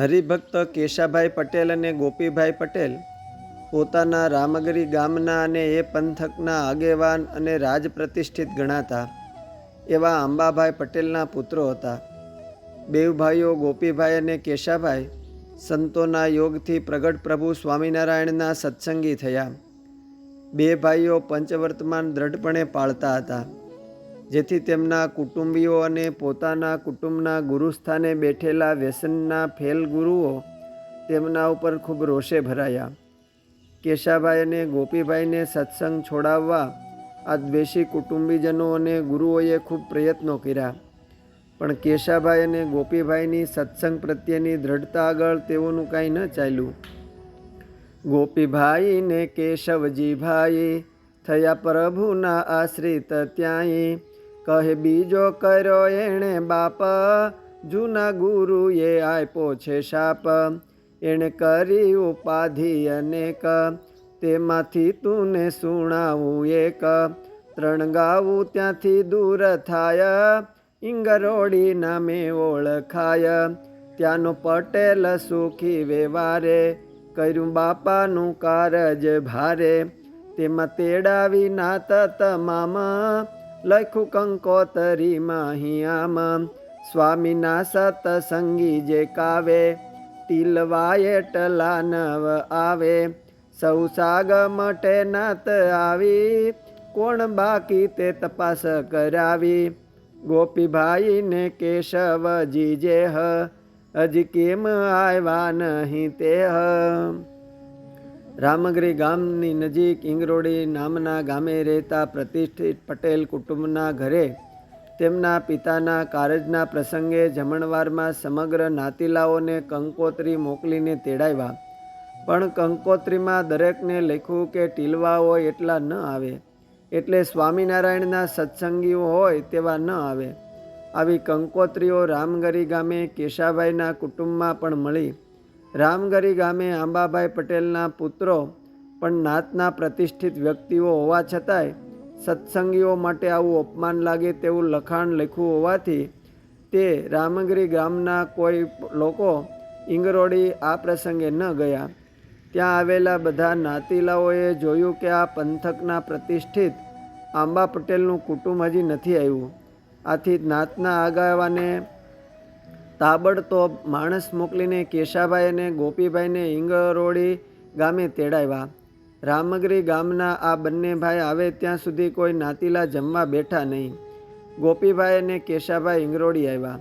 હરિભક્ત કેશાભાઈ પટેલ અને ગોપીભાઈ પટેલ પોતાના રામગરી ગામના અને એ પંથકના આગેવાન અને રાજપ્રતિષ્ઠિત ગણાતા એવા અંબાભાઈ પટેલના પુત્રો હતા. બેવ ભાઈઓ ગોપીભાઈ અને કેશાભાઈ સંતોના યોગથી પ્રગટ પ્રભુ સ્વામિનારાયણના સત્સંગી થયા. બે ભાઈઓ પંચવર્તમાન દ્રઢપણે પાળતા હતા, જેથી તેમના કુટુંબીઓ અને પોતાના કુટુંબના ગુરુસ્થાને બેઠેલા વ્યસનના ફેલ ગુરુઓ તેમના ઉપર ખૂબ રોષે ભરાયા. કેશાભાઈ અને ગોપીભાઈને સત્સંગ છોડાવવા આ દ્વેષી કુટુંબીજનો અને ગુરુઓએ ખૂબ પ્રયત્નો કર્યા, પણ કેશાભાઈ અને ગોપીભાઈની સત્સંગ પ્રત્યેની દ્રઢતા આગળ તેઓનું કાંઈ ન ચાલ્યું. ગોપીભાઈ ને કેશવજીભાઈ થયા પ્રભુના આશ્રિત ત્યાંય, કહે બીજો કર્યો એણે બાપ, જૂના ગુરુએ આપ્યો છે શાપ. એણે કરી ઉપાધિ અનેક, તેમાંથી તુને સુણાવું એક. ત્રણ ગાવું ત્યાંથી દૂર થાય, ઇંગરોડી નામે ઓળખાય. ત્યાંનો પટેલ સુખી વ્યવહારે, કર્યું બાપાનું કારજ ભારે. તેમાં તેડાવી નાત તમામ, લખ્યું કંકોતરીમાં હિયામ. સ્વામીના સતસંગી જે કાવે, ટીલવાય ટલા નવ આવે. સૌ સાગ મટે નાત આવી, કોણ બાકી તે તપાસ કરાવી. ગોપીભાઈ ને કેશવજી જે હજી કેમ આવ્યા નહીં તે. રામગરી ગામની નજીક ઇંગરોડી નામના ગામે રહેતા પ્રતિષ્ઠિત પટેલ કુટુંબના ઘરે તેમના પિતાના કારજના પ્રસંગે જમણવારમાં સમગ્ર નાતીલાઓને કંકોત્રી મોકલીને તેડાવ્યા. પણ કંકોત્રીમાં દરેકને લખ્યું કે ટીલવા હોય એટલા ન આવે, એટલે સ્વામિનારાયણના સત્સંગીઓ હોય તેવા ન આવે. આવી કંકોત્રીઓ રામગરી ગામે કેશાભાઈના કુટુંબમાં પણ મળી. રામગરી ગામે અંબાભાઈ પટેલના પુત્રો પણ નાતના પ્રતિષ્ઠિત વ્યક્તિઓ હોવા છતાંય સત્સંગીઓ માટે આવું અપમાન લાગે તેવું લખાણ લખ્યું હોવાથી તે રામગરી ગામના કોઈ લોકો ઇંગરોડી આ પ્રસંગે ન ગયા. ત્યાં આવેલા બધા નાતીલાઓએ જોયું કે આ પંથકના પ્રતિષ્ઠિત આંબા પટેલનું કુટુંબ હજી નથી આવ્યું. આથી નાતના આગેવાને તાબડતોબ માણસ મોકલીને કેશાભાઈ અને ગોપીભાઈને ઇંગરોડી ગામે તેડાવ્યા. રામગરી ગામના આ બંને ભાઈ આવે ત્યાં સુધી કોઈ નાતીલા જમવા બેઠા નહીં. ગોપીભાઈ અને કેશાભાઈ ઇંગરોડી આવ્યા.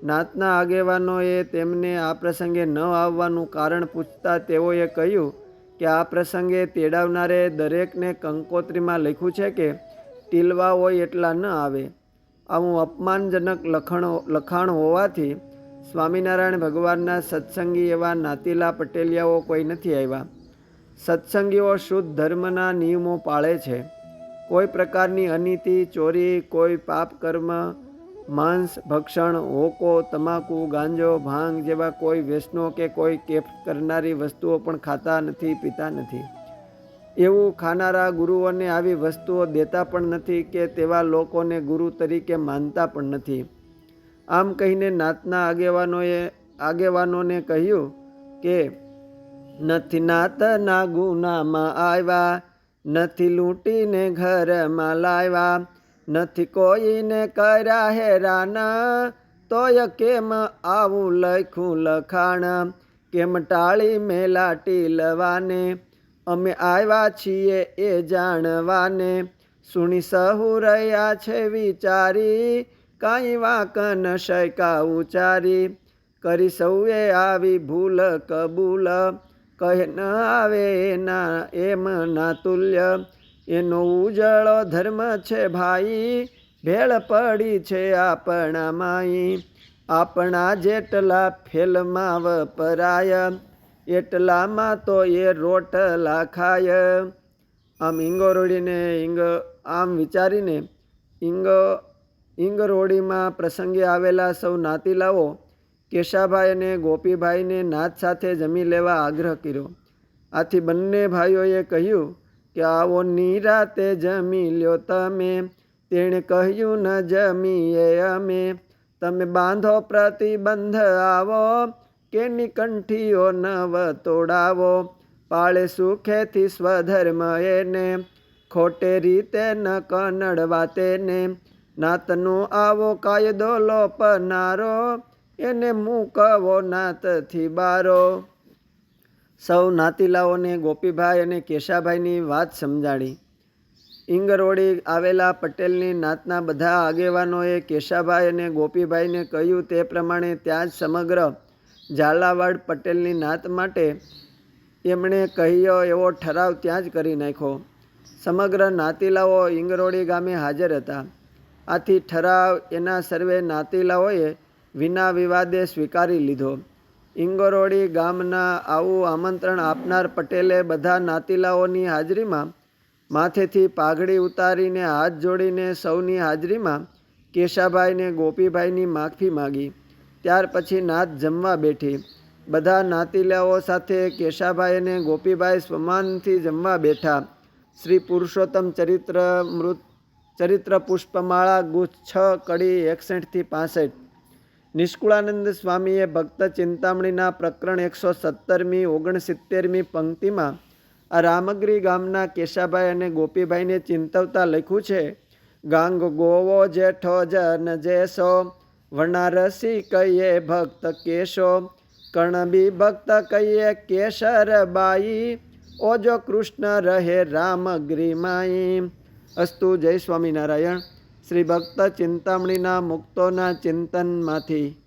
નાતના આગેવાનોએ તેમને આ પ્રસંગે ન આવવાનું કારણ પૂછતા તેઓએ કહ્યું કે આ પ્રસંગે તેડાવનારે દરેકને કંકોત્રીમાં લખ્યું છે કે ટીલવા હોય એટલા ન આવે. આવું અપમાનજનક લખાણ હોવાથી સ્વામિનારાયણ ભગવાનના સત્સંગી એવા નાતીલા પટેલિયાઓ કોઈ નથી આવ્યા. સત્સંગીઓ શુદ્ધ ધર્મના નિયમો પાળે છે. કોઈ પ્રકારની અનીતિ, ચોરી, કોઈ પાપ કર્મ, માંસ ભક્ષણ, હોકો, તમાકુ, ગાંજો, ભાંગ જેવા કોઈ વ્યસનો કે કોઈ કેફ કરનારી વસ્તુઓ પણ ખાતા નથી, પીતા નથી. એવું ખાનારા ગુરુઓને આવી વસ્તુઓ દેતા પણ નથી કે તેવા લોકોને ગુરુ તરીકે માનતા પણ નથી. આમ કહીને નાતના આગેવાનોને કહ્યું કે નથી નાતના ગુનામાં આવ્યા, નથી લૂંટીને ઘરમાં લાવ્યા, નથી કોઈને કર્યા હેરાન, તોય કેમ આવું લખ્યું લખાણ. કેમ ટાળી મેલા ટીલવાને, અમે આવ્યા છીએ એ જાણવાને. સુણી સહુ રહ્યા છે વિચારી, કાંઈ વાંક ન શૈકા ઉચારી. કરી સૌએ આવી ભૂલ કબૂલ, કહે ન આવે એના એમ ના તુલ્ય. એનો ઉજળો ધર્મ છે ભાઈ, ભેળ પડી છે આપણા માઈ. આપણા જેટલા ફેલમાં વપરાય, એટલામાં તો એ રોટલા ખાય. આમ આમ વિચારીને ઇંગરોડીમાં પ્રસંગે આવેલા સૌ નાતીલાઓ કેશાભાઈ અને ગોપીભાઈને નાત સાથે જમી લેવા આગ્રહ કર્યો. આથી બંને ભાઈઓએ કહ્યું કે આવો નિરાતે જમી લ્યો તમે. તેણે કહ્યું ન જમીએ અમે, તમે બાંધો પ્રતિબંધ આવો, કે નિકંઠીઓ નવ તોડાવો, પાળે સુખેથી સ્વધર્મ એને, ખોટે રીતે ન કનડવા તેને, નાતનો આવો કાયદો લોપનારો, એને મૂકવો નાતથી બારો. સૌ નાતીલાઓને ગોપીભાઈ અને કેશાભાઈની વાત સમજાડી. ઇંગરોળી આવેલા પટેલની નાતના બધા આગેવાનોએ કેશાભાઈ અને ગોપીભાઈને કહ્યું તે પ્રમાણે ત્યાં જ સમગ્ર ઝાલાવાડ પટેલની નાત માટે એમણે કહ્યો એવો ઠરાવ ત્યાં જ કરી નાખ્યો. સમગ્ર નાતીલાઓ ઇંગરોળી ગામે હાજર હતા. આથી ઠરાવ એના સર્વે નાતીલાઓએ વિના વિવાદે સ્વીકારી લીધો. ઇંગરોળી ગામના આવું આમંત્રણ આપનાર પટેલે બધા નાતીલાઓની હાજરીમાં માથેથી પાઘડી ઉતારીને હાથ જોડીને સૌની હાજરીમાં કેશાભાઈને ગોપીભાઈની માફી માગી. ત્યાર પછી નાત જમવા બેઠી. બધા નાતીલાઓ સાથે કેશાભાઈ અને ગોપીભાઈ સ્વમાનથી જમવા બેઠા. શ્રી પુરુષોત્તમ ચરિત્ર પુષ્પમાળા ગુચ્છ 6 કડી 61 થી 65. નિષ્કુળાનંદ સ્વામીએ ભક્ત ચિંતામણીના પ્રકરણ 117મી 69મી પંક્તિમાં આ રામગીરી ગામના કેશાભાઈ અને ગોપીભાઈને ચિંતવતા લખ્યું છે. ગાંગ ગોવો જેઠો જન જેસો, વનારસી કહીએ ભક્ત કેશો, કર્ણબી ભક્ત કહીએ કેશરબાઈ, ઓજો કૃષ્ણ રહે રામગીરી માઈ. અસ્તુ. જય સ્વામિનારાયણ. શ્રી ભક્ત ચિંતામણીના મુક્તોના ચિંતનમાંથી.